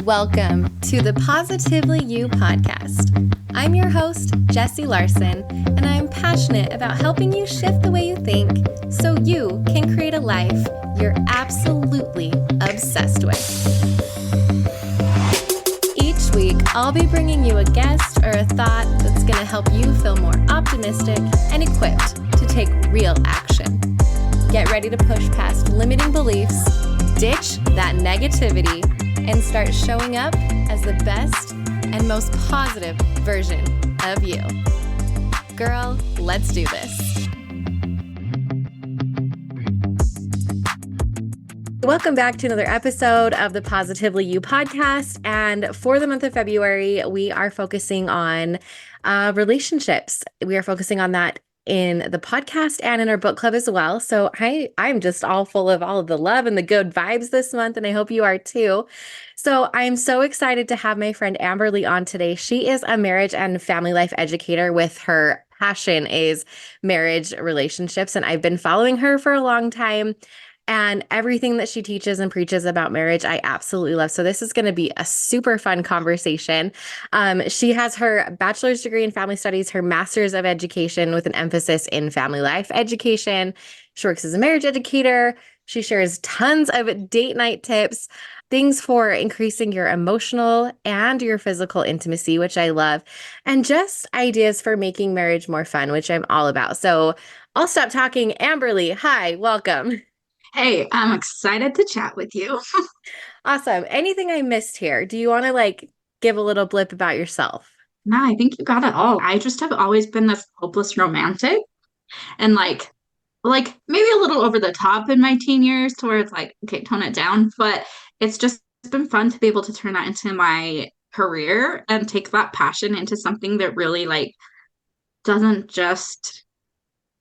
Welcome to the Positively You podcast. I'm your host, Jessie Larson, and I'm passionate about helping you shift the way you think so you can create a life you're absolutely obsessed with. Each week, I'll be bringing you a guest or a thought that's going to help you feel more optimistic and equipped to take real action. Get ready to push past limiting beliefs, ditch that negativity, and start showing up as the best and most positive version of you. Girl, let's do this. Welcome back to another episode of the Positively You podcast. And for the month of February, we are focusing on relationships. We are focusing on that in the podcast and in our book club as well. So I'm just all full of all of the love and the good vibes this month, and I hope you are too. So I'm so excited to have my friend Amberly on today. She is a marriage and family life educator with her passion is marriage relationships, and I've been following her for a long time. And everything that she teaches and preaches about marriage, I absolutely love. So this is going to be a super fun conversation. She has her bachelor's degree in family studies, her master's of education with an emphasis in family life education. She works as a marriage educator. She shares tons of date night tips, things for increasing your emotional and your physical intimacy, which I love, and just ideas for making marriage more fun, which I'm all about. So I'll stop talking. Amberly, hi, welcome. Hey, I'm excited to chat with you. Awesome. Anything I missed here? Do you want to give a little blip about yourself? No, I think you got it all. I just have always been this hopeless romantic and like maybe a little over the top in my teen years to where it's like, okay, tone it down. But it's been fun to be able to turn that into my career and take that passion into something that really doesn't just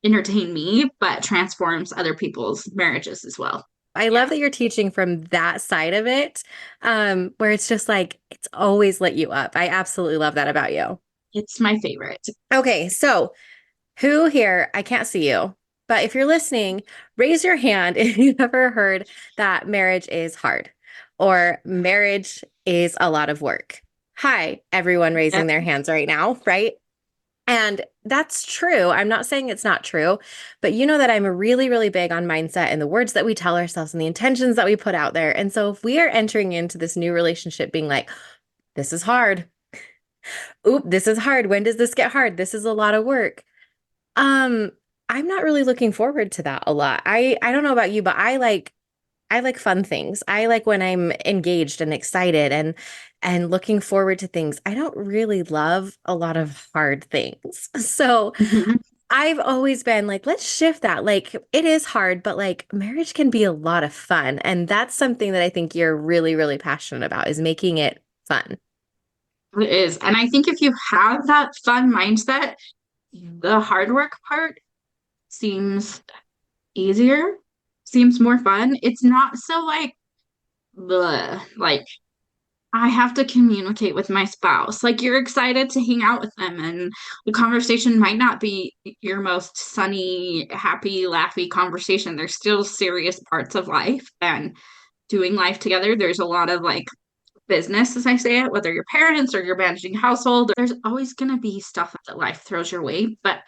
entertain me, but transforms other people's marriages as well. I love that you're teaching from that side of it, where it's just it's always lit you up. I absolutely love that about you. It's my favorite. Okay, so who here, I can't see you, but if you're listening, raise your hand if you've ever heard that marriage is hard or marriage is a lot of work. Hi, everyone raising their hands right now, right? And that's true. I'm not saying it's not true, but you know that I'm really, really big on mindset and the words that we tell ourselves and the intentions that we put out there. And so if we are entering into this new relationship being like, this is hard. Oop, this is hard. When does this get hard? This is a lot of work. I'm not really looking forward to that a lot. I don't know about you, but I like fun things. I like when I'm engaged and excited and looking forward to things. I don't really love a lot of hard things. So Mhm. I've always been like, let's shift that. Like it is hard, but marriage can be a lot of fun. And that's something that I think you're really, really passionate about is making it fun. It is. And I think if you have that fun mindset, the hard work part seems easier, seems more fun. It's not so like I have to communicate with my spouse. Like you're excited to hang out with them, and the conversation might not be your most sunny, happy, laughy conversation. There's still serious parts of life and doing life together. There's a lot of business, as I say it, whether you're parents or you're managing household, there's always going to be stuff that life throws your way. But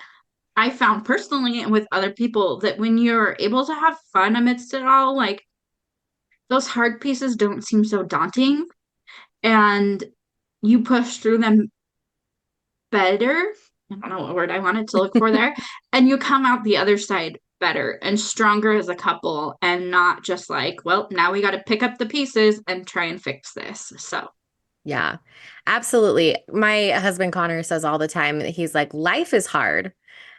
I found personally and with other people that when you're able to have fun amidst it all, those hard pieces don't seem so daunting and you push through them better. I don't know what word I wanted to look for there. And you come out the other side better and stronger as a couple and not just well, now we got to pick up the pieces and try and fix this. So Yeah, absolutely. My husband Connor says all the time, he's like, life is hard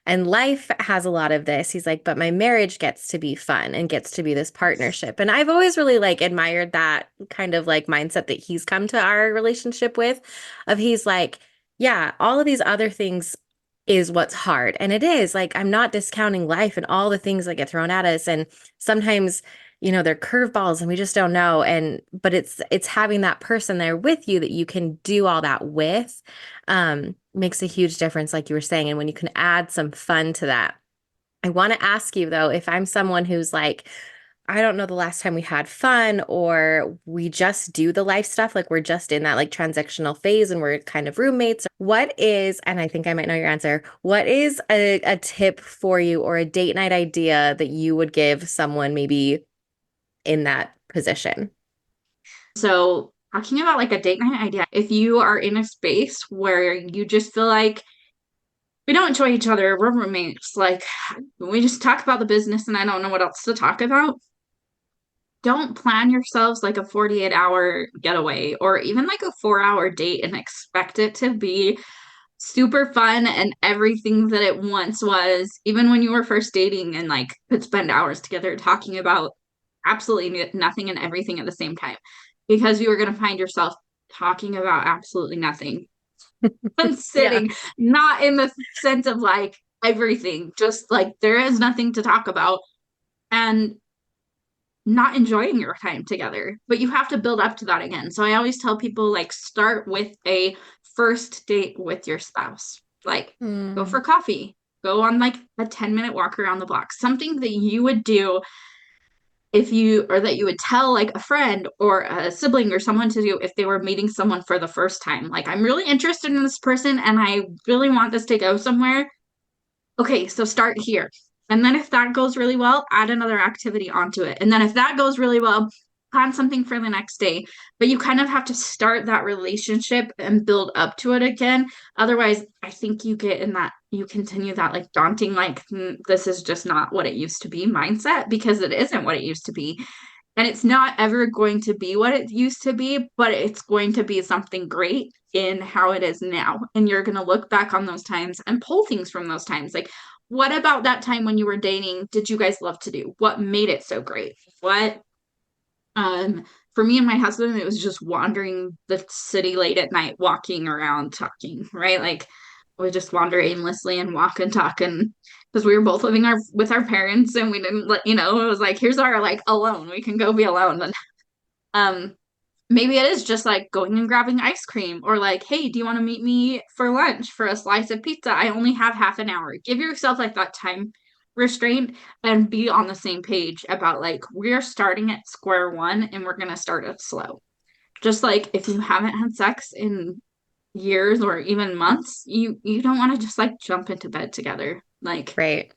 and life has a lot of this. He's like, but my marriage gets to be fun and gets to be this partnership. And I've always really admired that kind of mindset that he's come to our relationship with of he's like, yeah, all of these other things is what's hard. And it is I'm not discounting life and all the things that get thrown at us. And sometimes they're curveballs and we just don't know. But it's having that person there with you that you can do all that with, makes a huge difference, like you were saying. And when you can add some fun to that. I want to ask you though, if I'm someone who's I don't know the last time we had fun, or we just do the life stuff. Like we're just in that like transitional phase and we're kind of roommates. What is, and I think I might know your answer, what is a tip for you or a date night idea that you would give someone maybe in that position? So, talking about like a date night idea, if you are in a space where you just feel like we don't enjoy each other, we're roommates, like we just talk about the business and I don't know what else to talk about, don't plan yourselves like a 48-hour getaway or even like a 4-hour date and expect it to be super fun and everything that it once was, even when you were first dating and like could spend hours together talking about absolutely nothing and everything at the same time, because you were going to find yourself talking about absolutely nothing and Yeah. sitting, not in the sense of like everything, just like there is nothing to talk about and not enjoying your time together. But you have to build up to that again. So I always tell people like start with a first date with your spouse. Like go Mm, for coffee, go on like a 10-minute walk around the block, something that you would do if you or that you would tell like a friend or a sibling or someone to do if they were meeting someone for the first time. Like I'm really interested in this person and I really want this to go somewhere. Okay, so start here. And then if that goes really well, add another activity onto it. And then if that goes really well, plan something for the next day. But you kind of have to start that relationship and build up to it again. Otherwise, I think you get in that, you continue that like daunting, like, this is just not what it used to be mindset because it isn't what it used to be. And it's not ever going to be what it used to be, but it's going to be something great in how it is now. And you're going to look back on those times and pull things from those times. Like, what about that time when you were dating did you guys love to do? What made it so great? What, for me and my husband, it was just wandering the city late at night, walking around, talking, right? Like, we just wander aimlessly and walk and talk and because we were both living our with our parents and we didn't let it was like here's our like alone we can go be alone and um maybe it is just like going and grabbing ice cream or like hey do you want to meet me for lunch for a slice of pizza, I only have half an hour, give yourself like that time restraint and be on the same page about like we're starting at square one and we're going to start it slow, just like if you haven't had sex in years or even months, you don't want to just like jump into bed together. Like right.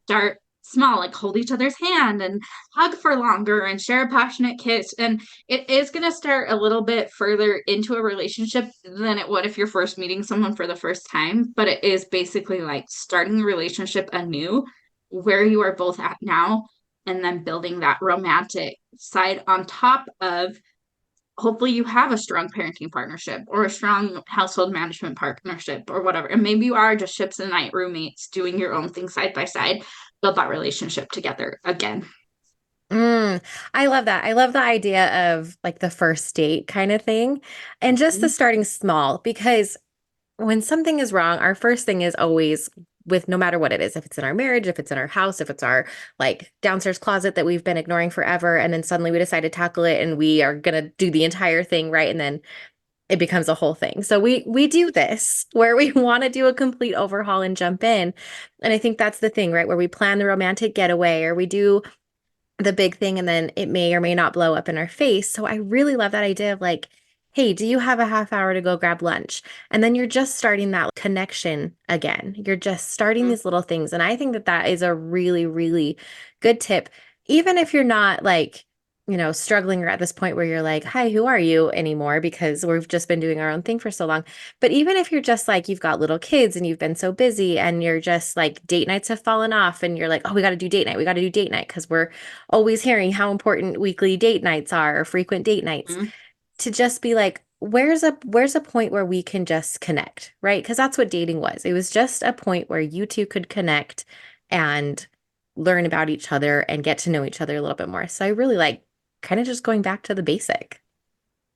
start small, like hold each other's hand and hug for longer and share a passionate kiss. And it is going to start a little bit further into a relationship than it would if you're first meeting someone for the first time. But it is basically like starting the relationship anew where you are both at now and then building that romantic side on top of hopefully you have a strong parenting partnership or a strong household management partnership or whatever. And maybe you are just ships and night roommates doing your own thing side by side, build that relationship together again. Mm, I love that. I love the idea of like the first date kind of thing and just the starting small because when something is wrong, our first thing is always with no matter what it is, if it's in our marriage, if it's in our house, if it's our like downstairs closet that we've been ignoring forever, and then suddenly we decide to tackle it and we are gonna do the entire thing right, and then it becomes a whole thing. So we do this where we want to do a complete overhaul and jump in. And I think that's the thing, right? Where we plan the romantic getaway or we do the big thing and then it may or may not blow up in our face. So I really love that idea of like, hey, do you have a half hour to go grab lunch? And then you're just starting that connection again. You're just starting Mhm. these little things. And I think that that is a really, really good tip. Even if you're not like, struggling or at this point where you're like, hi, who are you anymore? Because we've just been doing our own thing for so long. But even if you're just like, you've got little kids and you've been so busy and you're just like, date nights have fallen off and you're like, oh, we got to do date night. We got to do date night because we're always hearing how important weekly date nights are or frequent date nights Mhm. to just be like where's a point where we can just connect, right? Because that's what dating was. It was just a point where you two could connect and learn about each other and get to know each other a little bit more. So I really like kind of just going back to the basic.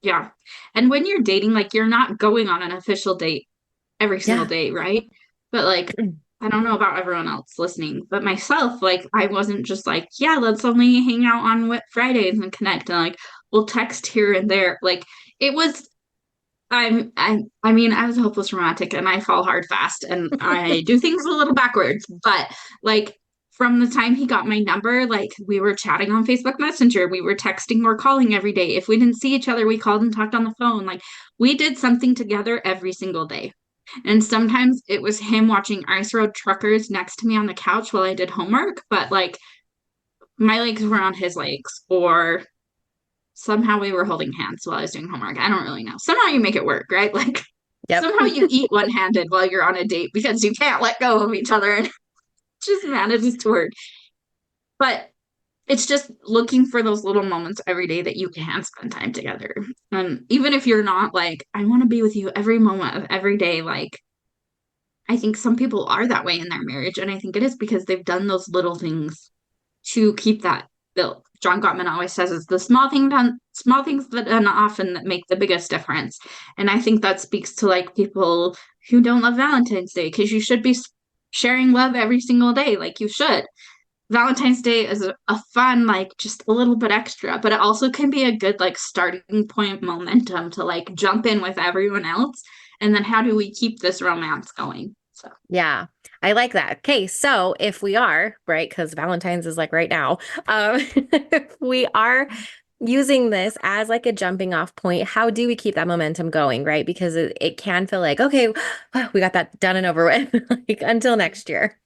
Yeah. And when you're dating, like you're not going on an official date every single Yeah. day, right? But like, I don't know about everyone else listening, but myself, like, I wasn't just like, yeah, let's only hang out on what Fridays and connect and like we'll text here and there. Like, it was I mean, I was a hopeless romantic and I fall hard fast and I do things a little backwards, but like from the time he got my number, like we were chatting on Facebook Messenger, we were texting or calling every day. If we didn't see each other, we called and talked on the phone. Like we did something together every single day. And sometimes it was him watching Ice Road Truckers next to me on the couch while I did homework, but like my legs were on his legs, or somehow we were holding hands while I was doing homework. I don't really know. Somehow you make it work, right? Like Yep. somehow you eat one-handed while you're on a date because you can't let go of each other, and it just manages to work. But it's just looking for those little moments every day that you can spend time together. And even if you're not like, I want to be with you every moment of every day, like I think some people are that way in their marriage. And I think it is because they've done those little things to keep that built. John Gottman always says it's the small things that done often that make the biggest difference. And I think that speaks to like people who don't love Valentine's Day, because you should be sharing love every single day, like you should. Valentine's Day is a fun, like just a little bit extra, but it also can be a good like starting point momentum to like jump in with everyone else. And then how do we keep this romance going? So Yeah, I like that. Okay, so if we are, right, because Valentine's is like right now, if we are using this as like a jumping off point, how do we keep that momentum going, right? Because it can feel like, okay, we got that done and over with, like until next year.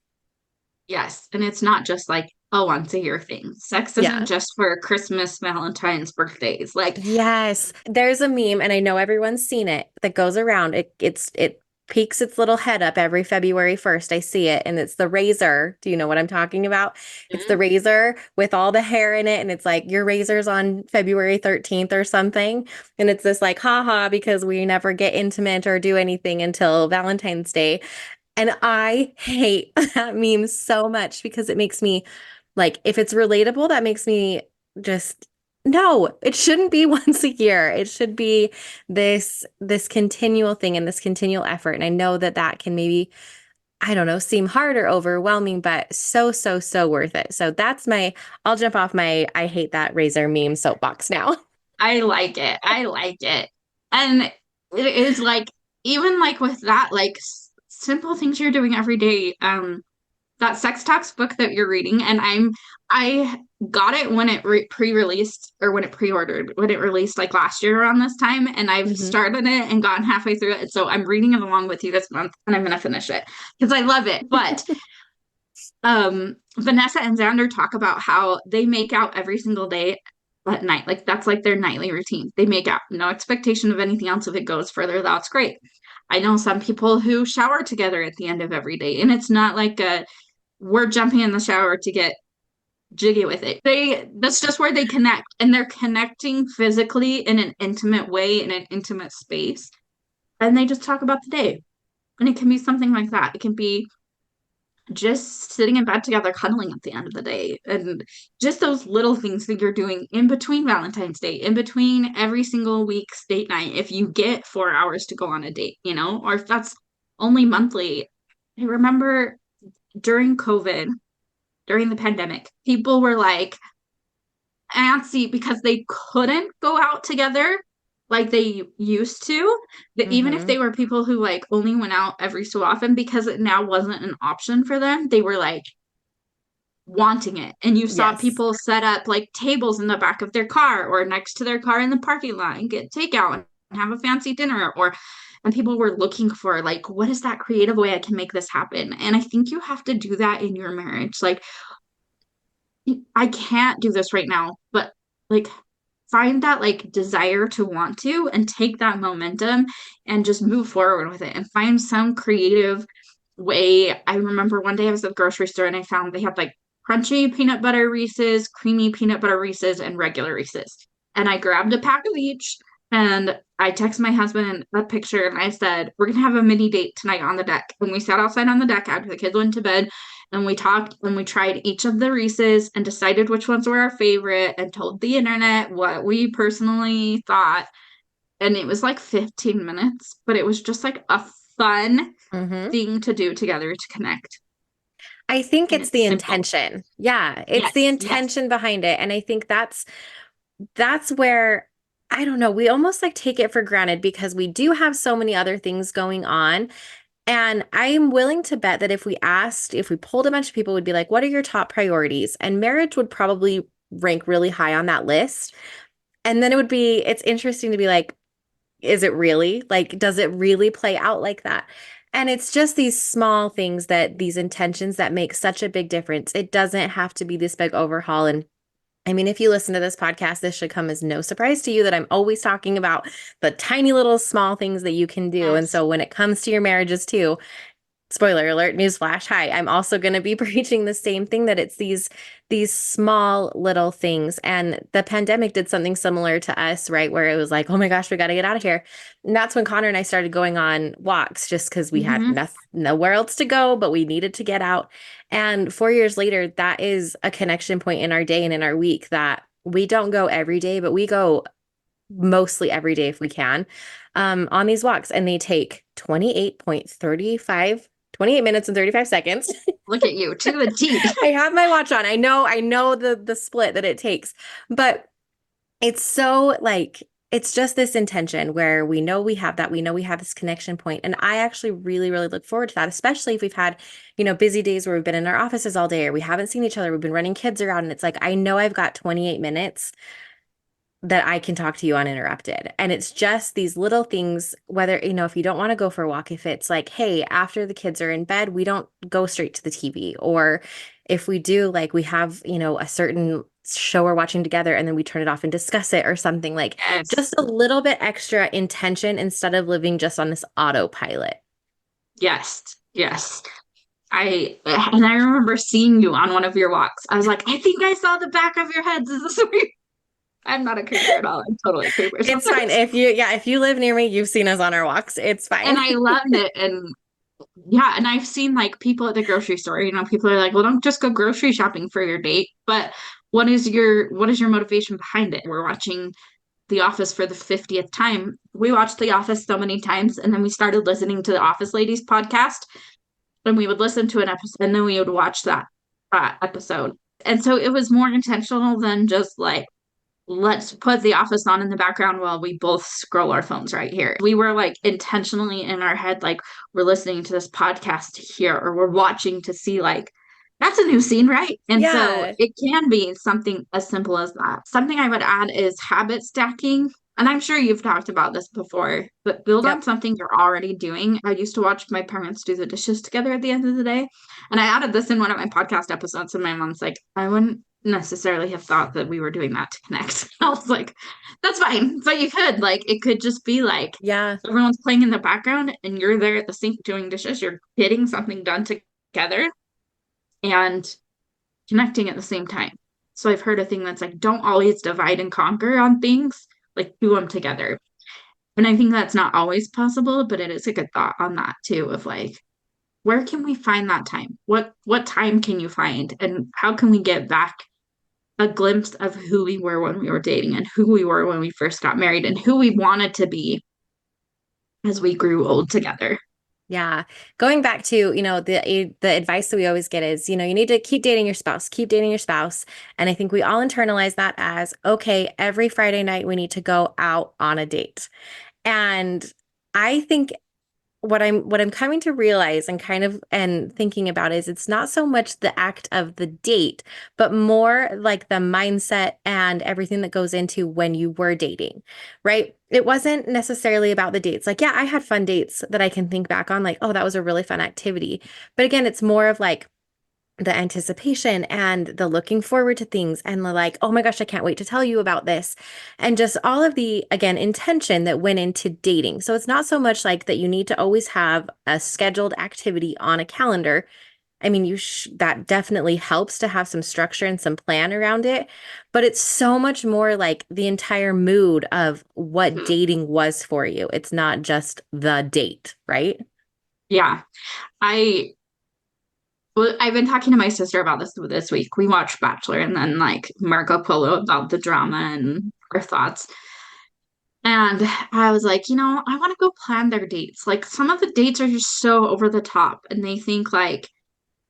yes, and it's not just like a once a year thing. Sex isn't Yeah. just for Christmas, Valentine's, birthdays. Like, Yes, there's a meme, and I know everyone's seen it that goes around. It peeks its little head up every February 1st. I see it, and it's the razor. Do you know what I'm talking about? It's the razor with all the hair in it, and it's like your razor's on February 13th or something. And it's this like, haha, because we never get intimate or do anything until Valentine's Day. And I hate that meme so much because it makes me like, if it's relatable, that makes me just, no, it shouldn't be once a year. It should be this continual thing and this continual effort. And I know that that can maybe, I don't know, seem hard or overwhelming, but so, so, so worth it. So that's my, I'll jump off my I hate that razor meme soapbox now. I like it. I like it. And it is like, even like with that, like simple things you're doing every day. That sex talks book that you're reading, and I got it when it pre-released, or when it pre-ordered, when it released like last year around this time, and I've Hmm. started it and gotten halfway through it. So I'm reading it along with you this month, and I'm gonna finish it because I love it. But Vanessa and Xander talk about how they make out every single day at night. Like that's like their nightly routine. They make out, no expectation of anything else. If it goes further, that's great. I know some people who shower together at the end of every day, and it's not like a we're jumping in the shower to get jiggy with it. That's just where they connect, and they're connecting physically in an intimate way, in an intimate space. And they just talk about the day. And it can be something like that. It can be just sitting in bed together, cuddling at the end of the day. And just those little things that you're doing in between Valentine's Day, in between every single week's date night, if you get 4 hours to go on a date, or if that's only monthly. I remember during COVID, during the pandemic, people were like antsy because they couldn't go out together like they used to. That even if Hmm. they were people who like only went out every so often, because it now wasn't an option for them, they were like wanting it. And you saw Yes. people set up like tables in the back of their car or next to their car in the parking lot and get takeout and have a fancy dinner, or and people were looking for like, what is that creative way I can make this happen? And I think you have to do that in your marriage. Like, I can't do this right now, but like find that like desire to want to, and take that momentum and just move forward with it and find some creative way. I remember one day I was at the grocery store and I found they had like crunchy peanut butter Reese's, creamy peanut butter Reese's, and regular Reese's. And I grabbed a pack of each, and I texted my husband a picture, and I said, we're gonna have a mini date tonight on the deck. And we sat outside on the deck after the kids went to bed, and we talked and we tried each of the Reese's and decided which ones were our favorite and told the internet what we personally thought. And it was like 15 minutes, but it was just like a fun Hmm. thing to do together to connect. I think And it's it's the simple. intention. Yeah, it's the Yes, yes. intention behind it. And I think that's where I don't know, we almost like take it for granted because we do have so many other things going on. And I'm willing to bet that if we polled a bunch of people, would be like, what are your top priorities? And marriage would probably rank really high on that list. And then it's interesting to be like, is it really? Like, does it really play out like that? And it's just these small things these intentions that make such a big difference. It doesn't have to be this big overhaul. And I mean, if you listen to this podcast, this should come as no surprise to you that I'm always talking about the tiny little small things that you can do. And Yes. so when it comes to your marriages too, spoiler alert, newsflash, hi, I'm also going to be preaching the same thing, that it's these small little things. And the pandemic did something similar to us, right? Where it was like, oh my gosh, we got to get out of here. And that's when Connor and I started going on walks, just because we had Hmm. nowhere else to go, but we needed to get out. And 4 years later, that is a connection point in our day and in our week that we don't go every day, but we go mostly every day if we can, on these walks. And they take 28 minutes and 35 seconds. Look at you to the T. I have my watch on. I know the split that it takes, but it's so like it's just this intention where we know we have that, we know we have this connection point. And I actually really, really look forward to that, especially if we've had, busy days where we've been in our offices all day or we haven't seen each other, we've been running kids around, and it's like, I know I've got 28 minutes that I can talk to you uninterrupted. And it's just these little things, whether, if you don't want to go for a walk, if it's like, hey, after the kids are in bed, we don't go straight to the TV. Or if we do, like we have, a certain show we're watching together and then we turn it off and discuss it or something, like Yes. just a little bit extra intention instead of living just on this autopilot. Yes. Yes. I remember seeing you on one of your walks. I was like, I think I saw the back of your heads. Is this weird? I'm not a creeper at all. I'm totally a creeper It's fine. sometimes. If you live near me, you've seen us on our walks. It's And fine. I loved it. And yeah, and I've seen like people at the grocery store, people are like, well, don't just go grocery shopping for your date, but what is your motivation behind it? We're watching The Office for the 50th time. We watched The Office so many times, and then we started listening to the Office Ladies podcast, and we would listen to an episode, and then we would watch that episode. And so it was more intentional than just like, let's put The Office on in the background while we both scroll our phones right here. We were like intentionally in our head, like we're listening to this podcast here, or we're watching to see like that's a new scene, right? And so Yeah. it can be something as simple as that. Something I would add is habit stacking. And I'm sure you've talked about this before, but build on Yep. something you're already doing. I used to watch my parents do the dishes together at the end of the day. And I added this in one of my podcast episodes, and my mom's like, I wouldn't necessarily have thought that we were doing that to connect. I was like, that's fine. But you could, like, it could just be like Yeah. everyone's playing in the background and you're there at the sink doing dishes. You're getting something done together and connecting at the same time. So I've heard a thing that's like, don't always divide and conquer on things, like, do them together. And I think that's not always possible, but it is a good thought on that too, of like, where can we find that time? What time can you find? And how can we get back a glimpse of who we were when we were dating and who we were when we first got married and who we wanted to be as we grew old together. Yeah. Going back to, the advice that we always get is, you need to keep dating your spouse, keep dating your spouse. And I think we all internalize that as, okay, every Friday night we need to go out on a date. And I think what I'm coming to realize and kind of and thinking about is it's not so much the act of the date, but more like the mindset and everything that goes into when you were dating, right? It wasn't necessarily about the dates. Like, yeah, I had fun dates that I can think back on, like, oh, that was a really fun activity. But again, it's more of like the anticipation and the looking forward to things and the like, oh my gosh, I can't wait to tell you about this. And just all of the, again, intention that went into dating. So it's not so much like that you need to always have a scheduled activity on a calendar. I mean, that definitely helps to have some structure and some plan around it, but it's so much more like the entire mood of what Mhm. dating was for you. It's not just the date, right? Yeah. I well, I've been talking to my sister about this week. We watched Bachelor and then like Marco Polo about the drama and our thoughts. And I was like, I want to go plan their dates. Like some of the dates are just so over the top and they think like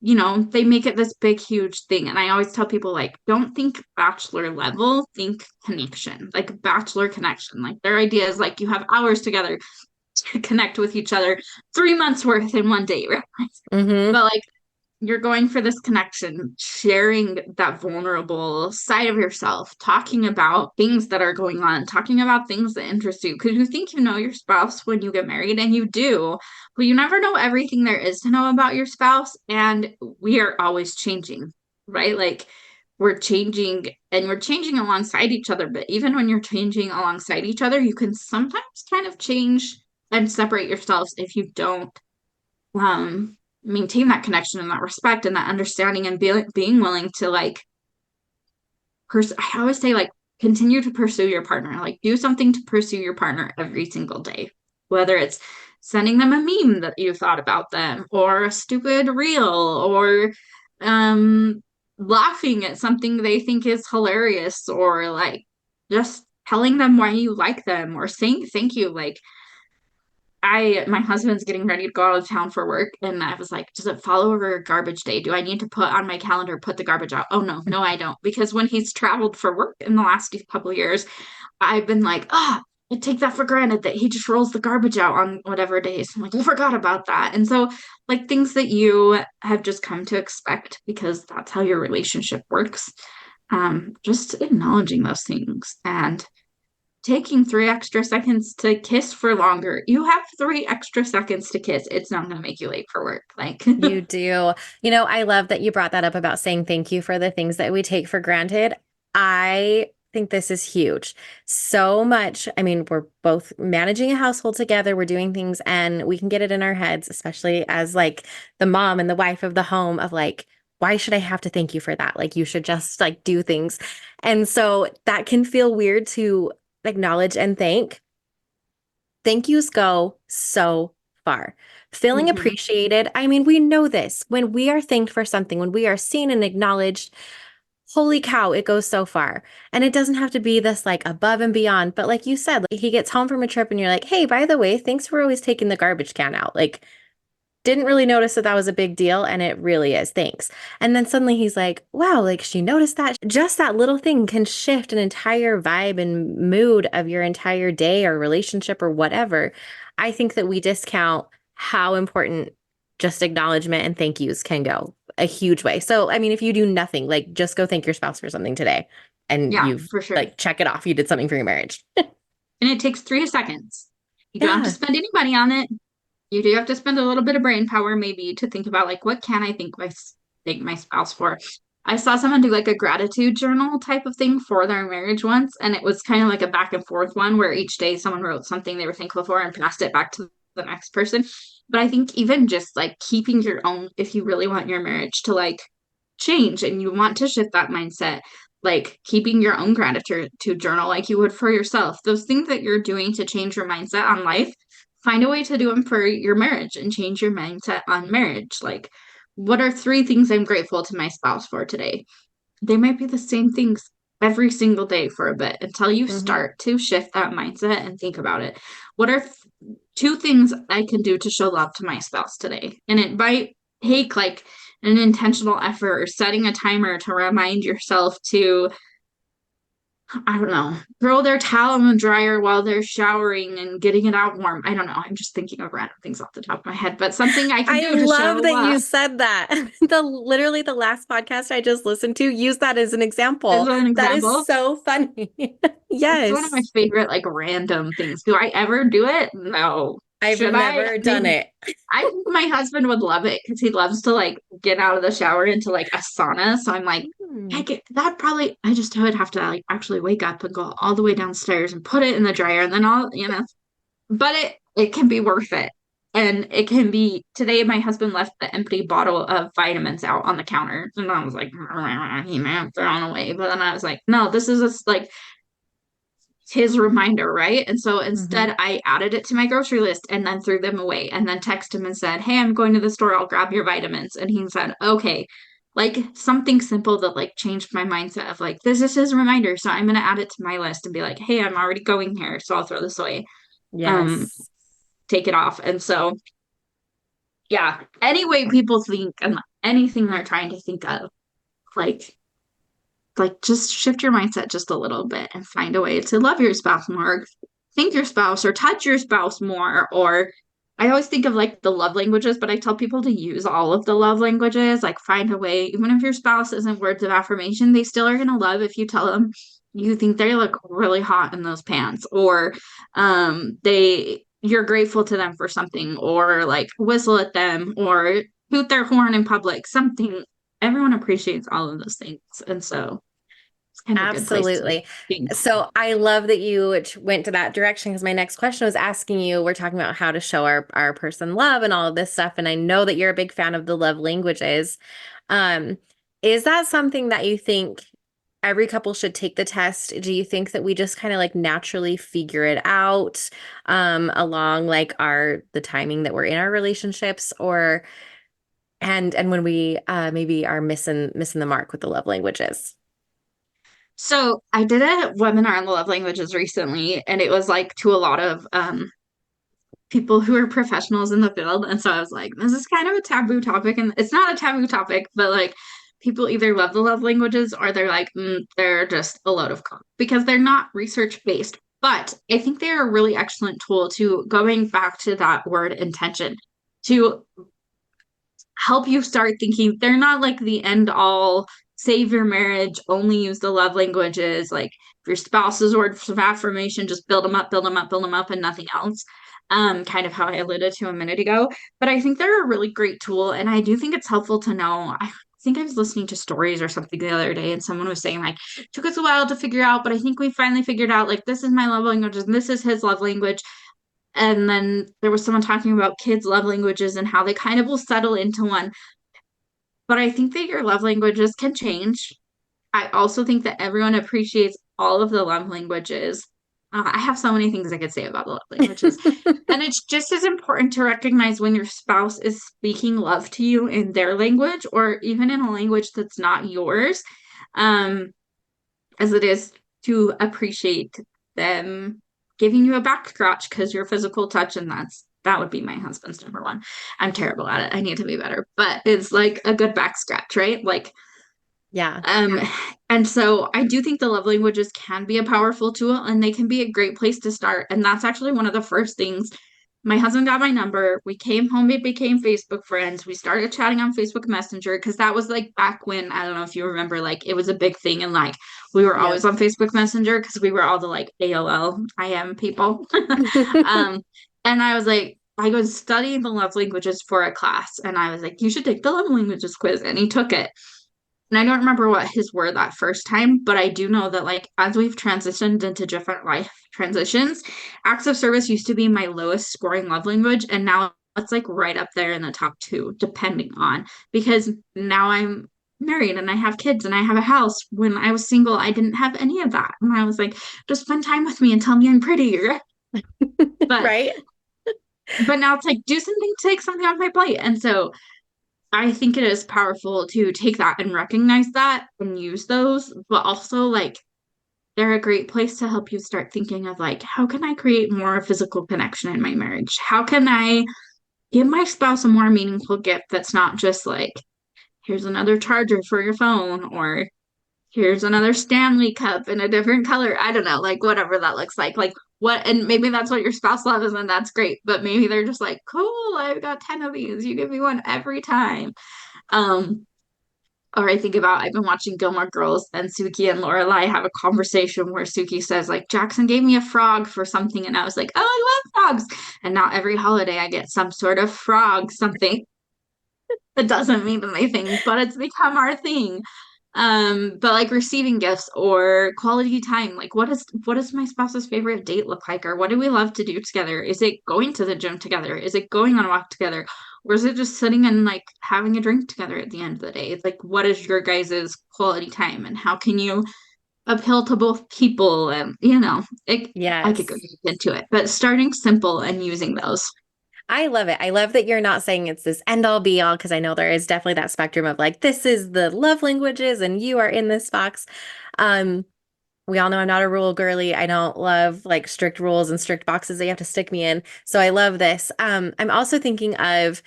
they make it this big, huge thing. And I always tell people, like, don't think bachelor level, think connection, like bachelor connection. Like their idea is like you have hours together, to connect with each other 3 months worth in one day, right? Mm-hmm. But like you're going for this connection, sharing that vulnerable side of yourself, talking about things that are going on, talking about things that interest you. Because you think you know your spouse when you get married, and you do, but you never know everything there is to know about your spouse. And we are always changing, right? Like we're changing and we're changing alongside each other. But even when you're changing alongside each other, you can sometimes kind of change and separate yourselves if you don't maintain that connection and that respect and that understanding and being willing to like I always say like continue to pursue your partner, like do something to pursue your partner every single day, whether it's sending them a meme that you thought about them or a stupid reel or um laughing at something they think is hilarious or like just telling them why you like them or saying thank you. Like my husband's getting ready to go out of town for work, and I was like, does it fall over garbage day? Do I need to put on my calendar, put the garbage out? Oh no, I don't. Because when he's traveled for work in the last couple of years, I've been like, I take that for granted that he just rolls the garbage out on whatever days. I'm like, I forgot about that. And so, like, things that you have just come to expect because that's how your relationship works. Just acknowledging those things and taking 3 extra seconds to kiss for longer. You have 3 extra seconds to kiss. It's not going to make you late for work. Like, You do. I love that you brought that up about saying thank you for the things that we take for granted. I think this is huge. So much. I mean, we're both managing a household together, we're doing things, and we can get it in our heads, especially as like the mom and the wife of the home, of like, why should I have to thank you for that? Like, you should just like do things. And so that can feel weird to acknowledge and thank. Thank yous go so far. Feeling mhm. appreciated. I mean, we know this. When we are thanked for something, when we are seen and acknowledged, holy cow, it goes so far. And it doesn't have to be this like above and beyond. But like you said, like he gets home from a trip and you're like, hey, by the way, thanks for always taking the garbage can out. Like, didn't really notice that that was a big deal, and it really is. Thanks. And then suddenly he's like, wow, like she noticed that. Just that little thing can shift an entire vibe and mood of your entire day or relationship or whatever. I think that we discount how important just acknowledgement and thank yous can go a huge way. So, I mean, if you do nothing, like just go thank your spouse for something today and Yeah, you've for sure. like check it off. You did something for your marriage. And it takes 3 seconds. You don't have to Yeah. spend any money on it. You do have to spend a little bit of brain power maybe to think about like what can I thank my spouse for. I saw someone do like a gratitude journal type of thing for their marriage once, and it was kind of like a back and forth one where each day someone wrote something they were thankful for and passed it back to the next person. But I think even just like keeping your own, if you really want your marriage to like change and you want to shift that mindset, like keeping your own gratitude journal like you would for yourself, those things that you're doing to change your mindset on life, find a way to do them for your marriage and change your mindset on marriage. Like, what are 3 things I'm grateful to my spouse for today? They might be the same things every single day for a bit until you Hmm. start to shift that mindset and think about it. What are 2 things I can do to show love to my spouse today? And it might take like an intentional effort or setting a timer to remind yourself to, I don't know, throw their towel in the dryer while they're showering and getting it out warm. I don't know. I'm just thinking of random things off the top of my head, but something I can I do to show love that love you said that. The literally the last podcast I just listened to used that as an is example. an That is example. so funny. It's one of my Yes. favorite, like random things. Do I ever do it? No. I've Should I? never done Maybe. it. I think my husband would love it because he loves to like get out of the shower into like a sauna. So I'm like, Hmm. heck, that probably, I would have to like actually wake up and go all the way downstairs and put it in the dryer and then but it can be worth it. And it can be today my husband left the empty bottle of vitamins out on the counter. And I was like, he may have thrown away. But then I was like, no, this is just like his reminder, right? And so Hmm. instead, I added it to my grocery list and then threw them away and then texted him and said, hey, I'm going to the store. I'll grab your vitamins. And he said, okay. Like something simple that like changed my mindset of like, this is his reminder. So I'm going to add it to my list and be like, hey, I'm already going here. So I'll throw this away, um, Yes. take it off. And so, yeah, any way people think and anything they're trying to think of, like, just shift your mindset just a little bit and find a way to love your spouse more. thank your spouse or touch your spouse more. Or I always think of like the love languages, but I tell people to use all of the love languages, like find a way, even if your spouse isn't words of affirmation, they still are going to love if you tell them you think they look really hot in those pants, or you're grateful to them for something, or like whistle at them or toot their horn in public, something. Everyone appreciates all of those things. And so it's kind of a good place to Absolutely. be. So I love that you went to that direction because my next question was asking you, we're talking about how to show our person love and all of this stuff. And I know that you're a big fan of the love languages. Um, is that something that you think every couple should take the test? Do you think that we just kind of like naturally figure it out along like the timing that we're in our relationships, or and when we maybe are missing the mark with the love languages? So I did a webinar on the love languages recently, and it was like to a lot of people who are professionals in the field. And so I was like, this is kind of a taboo topic. And it's not a taboo topic, but like people either love the love languages or they're like, they're just a load of crap because they're not research based. But I think they are a really excellent tool to going back to that word intention to help you start thinking they're not like the end all save your marriage, only use the love languages. Like if your spouse's words of affirmation, just build them up, build them up, build them up, and nothing else. Kind of how I alluded to a minute ago. But I think they're a really great tool. And I do think it's helpful to know. I think I was listening to stories or something the other day, and someone was saying, like, took us a while to figure out, but I think we finally figured out, like, this is my love language and this is his love language. And then there was someone talking about kids' love languages and how they kind of will settle into one. But I think that your love languages can change. I also think that everyone appreciates all of the love languages. I have so many things I could say about the love languages. And it's just as important to recognize when your spouse is speaking love to you in their language or even in a language that's not yours, um, as it is to appreciate them giving you a back scratch because your physical touch, and that would be my husband's number one. I'm terrible at it. I need to be better, but it's like a good back scratch, right? Like, Yeah. um, and so I do think the love languages can be a powerful tool and they can be a great place to start. And that's actually one of the first things. My husband got my number. We came home, we became Facebook friends. We started chatting on Facebook Messenger because that was like back when, I don't know if you remember, like it was a big thing. And like we were Yep. always on Facebook Messenger because we were all the like AOL IM people. um, and I was like, I was studying the love languages for a class and I was like, you should take the love languages quiz. And he took it. And I don't remember what his were that first time, but I do know that like as we've transitioned into different life transitions, acts of service used to be my lowest scoring love language, and now it's like right up there in the top two, depending on because now I'm married and I have kids and I have a house. When I was single, I didn't have any of that. And I was like, just spend time with me and tell me I'm pretty. But Right? but now it's like do something, take something off my plate. And so I think it is powerful to take that and recognize that and use those, but also like they're a great place to help you start thinking of like, how can I create more physical connection in my marriage? How can I give my spouse a more meaningful gift that's not just like, here's another charger for your phone or here's another Stanley cup in a different color. I don't know, like whatever that looks like. Like what, and maybe that's what your spouse loves, and that's great. But maybe they're just like, cool, I've got 10 of these. You give me one every time. Um, or I think about I've been watching Gilmore Girls and Suki and Lorelai have a conversation where Suki says like Jackson gave me a frog for something and I was like, oh, I love frogs. And now every holiday I get some sort of frog something that doesn't mean anything, but it's become our thing. But like receiving gifts or quality time, like what is my spouse's favorite date look like? Or what do we love to do together? Is it going to the gym together? Is it going on a walk together? Or is it just sitting and like having a drink together at the end of the day? It's like what is your guys' quality time and how can you appeal to both people? And I could go Yes. deep into it, but starting simple and using those. I love it. I love that you're not saying it's this end all be all because I know there is definitely that spectrum of like this is the love languages and you are in this box. Um, we all know I'm not a rule girly. I don't love like strict rules and strict boxes that you have to stick me in. So I love this. I'm also thinking of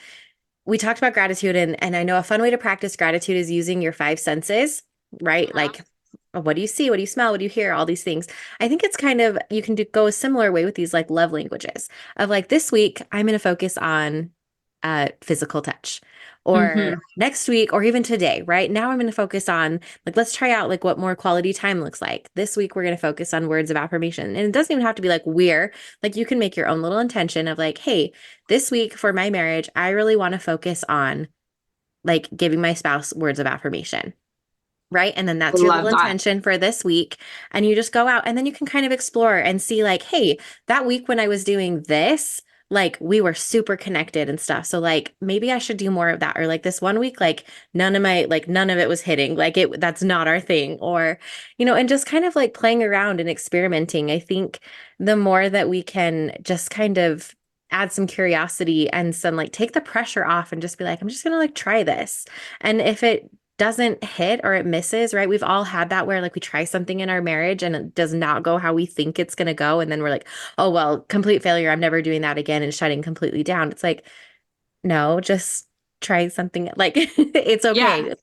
we talked about gratitude and I know a fun way to practice gratitude is using your five senses, right? Uh-huh. Like what do you see? What do you smell? What do you hear? All these things. I think it's kind of, you can go a similar way with these like love languages of like this week, I'm going to focus on physical touch. Or Mm-hmm. next week, or even today, right? Now I'm going to focus on like, let's try out like what more quality time looks like. This week, we're going to focus on words of affirmation. And it doesn't even have to be like like you can make your own little intention of like, hey, this week for my marriage, I really want to focus on like giving my spouse words of affirmation. Right. And then I that's your little love that. intention for this week. And you just go out and then you can kind of explore and see, like, hey, that week when I was doing this, like we were super connected and stuff. So, like, maybe I should do more of that. Or like this one week, like none of it was hitting. Like, that's not our thing. Or, and just kind of like playing around and experimenting. I think the more that we can just kind of add some curiosity and some like take the pressure off and just be like, I'm just going to like try this. And if it doesn't hit or it misses, right? We've all had that where like we try something in our marriage and it does not go how we think it's going to go. And then we're like, oh, well, complete failure. I'm never doing that again and shutting completely down. It's like, no, just try something like it's Yeah. okay,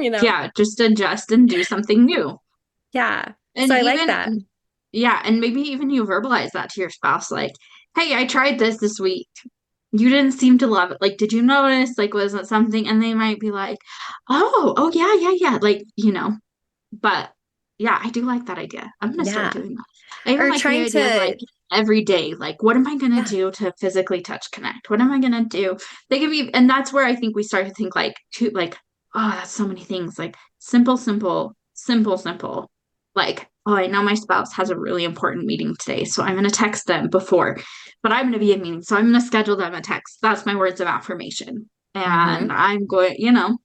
you know? Yeah. Just adjust and do something new. Yeah. And So I like even, that. yeah. And maybe even you verbalize that to your spouse, like, hey, I tried this week. You didn't seem to love it. Like, did you notice? Like, was it something? And they might be like, oh, yeah, yeah, yeah. Like, but yeah, I do like that idea. I'm gonna start Yeah. doing that. I even Or like the trying idea of like to, every day, like what am I gonna yeah. do to physically touch connect? What am I gonna do? They can be, and that's where I think we start to think like oh, that's so many things. Like simple, simple, simple, simple. Like, oh, I know my spouse has a really important meeting today, so I'm gonna text them before, but I'm gonna be in meeting, so I'm gonna schedule them a text. That's my words of affirmation. Mm-hmm. And I'm going, I think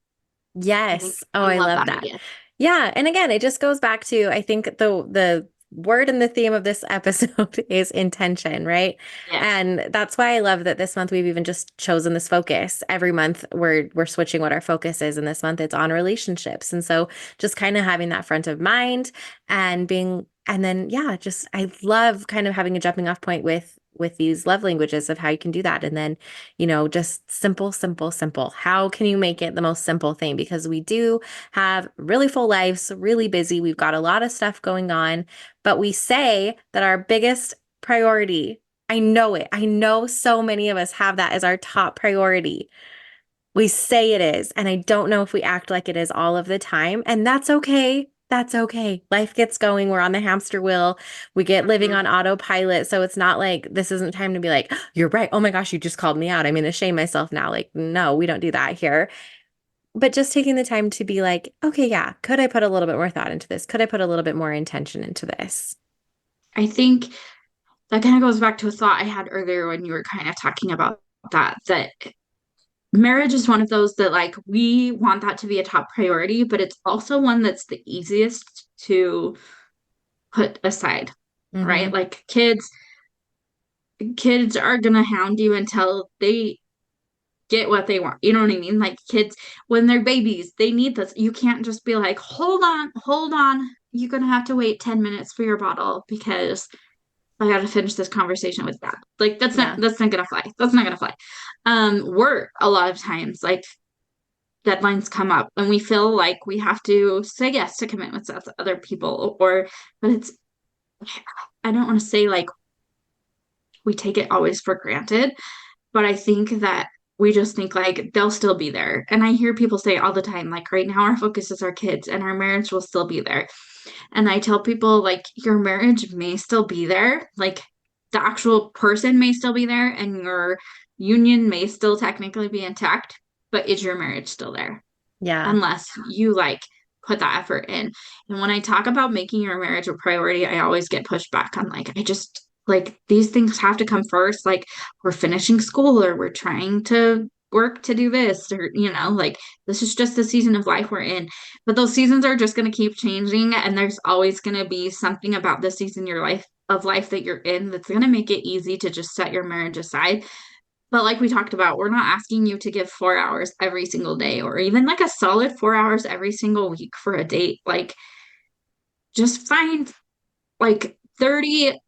Yes. Oh, I I love love that that. idea. Yeah. And again, it just goes back to I think the word and the theme of this episode is intention, right? Yes. And that's why I love that this month we've even just chosen this focus. Every month we're switching what our focus is, and this month it's on relationships. And so just kind of having that front of mind and being and then yeah, just I love kind of having a jumping off point with these love languages of how you can do that. And then just simple, simple, simple. How can you make it the most simple thing? Because we do have really full lives, really busy. We've got a lot of stuff going on, but we say that our biggest priority, I know it. I know so many of us have that as our top priority. We say it is, and I don't know if we act like it is all of the time, and that's okay. That's okay. Life gets going. We're on the hamster wheel. We get living Mhm. on autopilot. So it's not like this isn't time to be like, you're right. Oh my gosh, you just called me out. I'm going to shame myself now. Like, no, we don't do that here. But just taking the time to be like, okay, yeah, could I put a little bit more thought into this? Could I put a little bit more intention into this? I think that kind of goes back to a thought I had earlier when you were kind of talking about that marriage is one of those that like we want that to be a top priority, but it's also one that's the easiest to put aside, right? Mm-hmm. Like kids are gonna hound you until they get what they want. You know what I mean? Like kids when they're babies, they need this. You can't just be like, hold on. You're gonna have to wait 10 minutes for your bottle because I gotta finish this conversation with that. Like Yeah. that's not gonna fly. That's not gonna fly. Work a lot of times, like deadlines come up and we feel like we have to say yes to commitments with other people or but it's I don't want to say like we take it always for granted, but I think that we just think like they'll still be there. And I hear people say all the time, like right now our focus is our kids and our marriage will still be there. And I tell people, like, your marriage may still be there. Like, the actual person may still be there, and your union may still technically be intact, but is your marriage still there? Yeah. Unless you, like, put that effort in. And when I talk about making your marriage a priority, I always get pushed back on, like, I just, like, these things have to come first. Like, we're finishing school or we're trying to work to do this or like this is just the season of life we're in, but those seasons are just going to keep changing and there's always going to be something about the season your life of life that you're in that's going to make it easy to just set your marriage aside. But like we talked about, we're not asking you to give 4 hours every single day or even like a solid 4 hours every single week for a date. Like just find like 30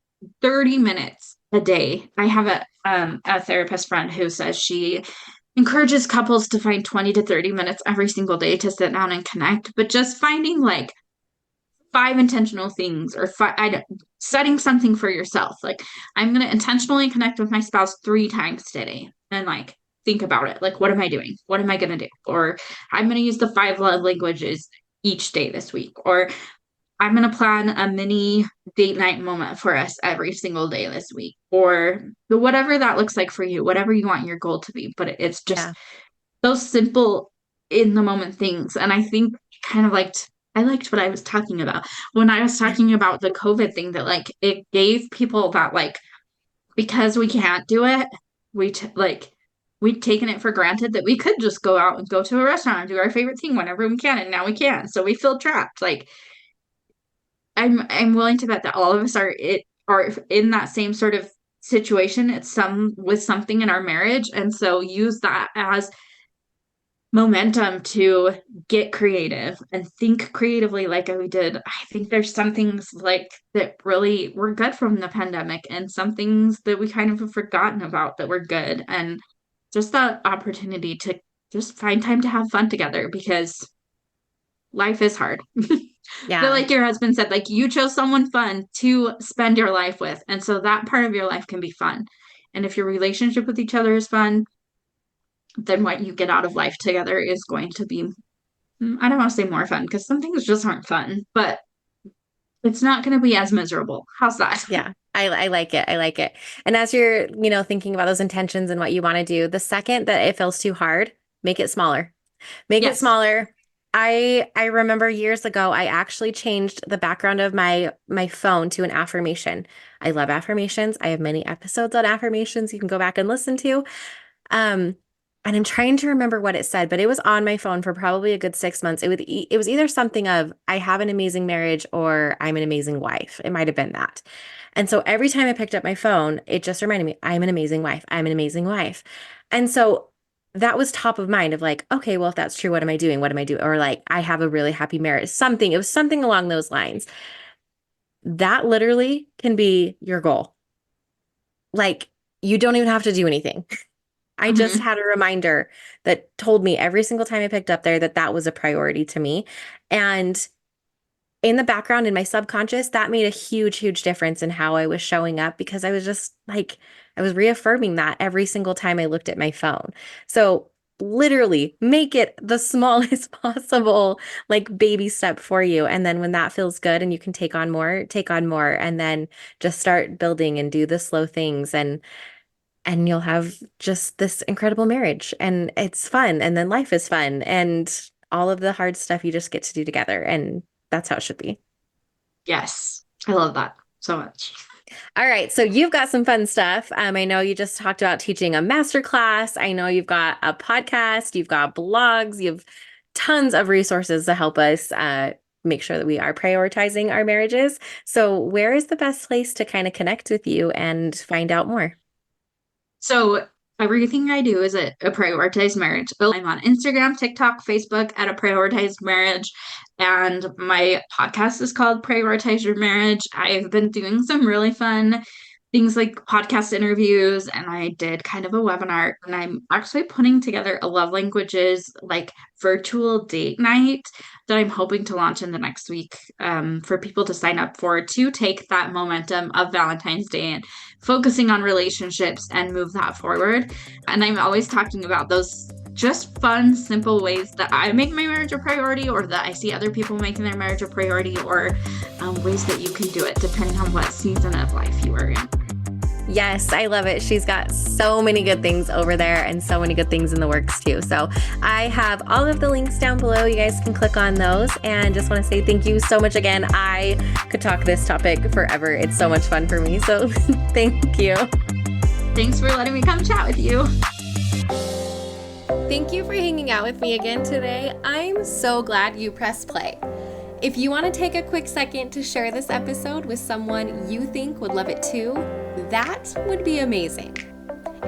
minutes a day. I have a therapist friend who says she encourages couples to find 20 to 30 minutes every single day to sit down and connect, but just finding like 5 intentional things or setting something for yourself. Like, I'm going to intentionally connect with my spouse 3 times today and like think about it. Like, what am I doing? What am I going to do? Or I'm going to use the 5 love languages each day this week. Or I'm going to plan a mini date night moment for us every single day this week, or whatever that looks like for you, whatever you want your goal to be. But it's just Yeah. those simple in the moment things. And I think kind of I liked what I was talking about when I was talking about the COVID thing, that like it gave people that like, because we can't do it, we'd taken it for granted that we could just go out and go to a restaurant and do our favorite thing whenever we can. And now we can. So we feel trapped. Like, I'm willing to bet that all of us are in that same sort of situation. It's some with something in our marriage, and so use that as momentum to get creative and think creatively like we did. I think there's some things like that really were good from the pandemic, and some things that we kind of have forgotten about that were good, and just that opportunity to just find time to have fun together, because life is hard. But Yeah. like your husband said, like you chose someone fun to spend your life with. And so that part of your life can be fun. And if your relationship with each other is fun, then what you get out of life together is going to be, I don't want to say more fun, because some things just aren't fun, but it's not going to be as miserable. How's that? Yeah. I like it. I like it. And as you're, thinking about those intentions and what you want to do, the second that it feels too hard, make it smaller. Make it Yes. smaller. I remember years ago, I actually changed the background of my phone to an affirmation. I love affirmations. I have many episodes on affirmations you can go back and listen to. Um, and I'm trying to remember what it said, but it was on my phone for probably a good 6 months. It was either something of I have an amazing marriage or I'm an amazing wife. It might have been that. And so every time I picked up my phone, it just reminded me, I'm an amazing wife. I'm an amazing wife. And so that was top of mind of like, okay, well, if that's true, what am I doing? What am I doing? Or like, I have a really happy marriage. Something, it was something along those lines. That literally can be your goal. Like, you don't even have to do anything. I just Hmm. had a reminder that told me every single time I picked up there that that was a priority to me. And in the background, in my subconscious, that made a huge, huge difference in how I was showing up, because I was just like, I was reaffirming that every single time I looked at my phone. So literally make it the smallest possible, like baby step for you. And then when that feels good and you can take on more, and then just start building and do the slow things, and you'll have just this incredible marriage, and it's fun, and then life is fun, and all of the hard stuff you just get to do together, and that's how it should be. Yes. I love that so much. All right, so you've got some fun stuff. I know you just talked about teaching a master class. I know you've got a podcast, you've got blogs, you have tons of resources to help us make sure that we are prioritizing our marriages. So where is the best place to kind of connect with you and find out more? So everything I do is a prioritized marriage. I'm on Instagram, TikTok, Facebook at a prioritized marriage. And my podcast is called Prioritize Your Marriage. I've been doing some really fun things like podcast interviews, and I did kind of a webinar, and I'm actually putting together a love languages like virtual date night that I'm hoping to launch in the next week, for people to sign up for, to take that momentum of Valentine's Day and focusing on relationships and move that forward. And I'm always talking about those just fun, simple ways that I make my marriage a priority, or that I see other people making their marriage a priority, or ways that you can do it depending on what season of life you are in. Yes, I love it. She's got so many good things over there and so many good things in the works too. So I have all of the links down below. You guys can click on those, and just want to say thank you so much again. I could talk this topic forever. It's so much fun for me. So thank you. Thanks for letting me come chat with you. Thank you for hanging out with me again today. I'm so glad you pressed play. If you want to take a quick second to share this episode with someone you think would love it too, that would be amazing.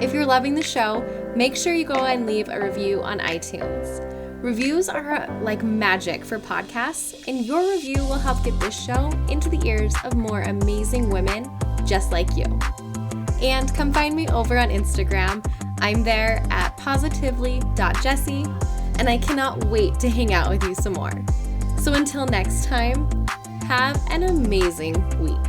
If you're loving the show, make sure you go and leave a review on iTunes. Reviews are like magic for podcasts, and your review will help get this show into the ears of more amazing women just like you. And come find me over on Instagram. I'm there at positively.jessie, and I cannot wait to hang out with you some more. So until next time, Have an amazing week.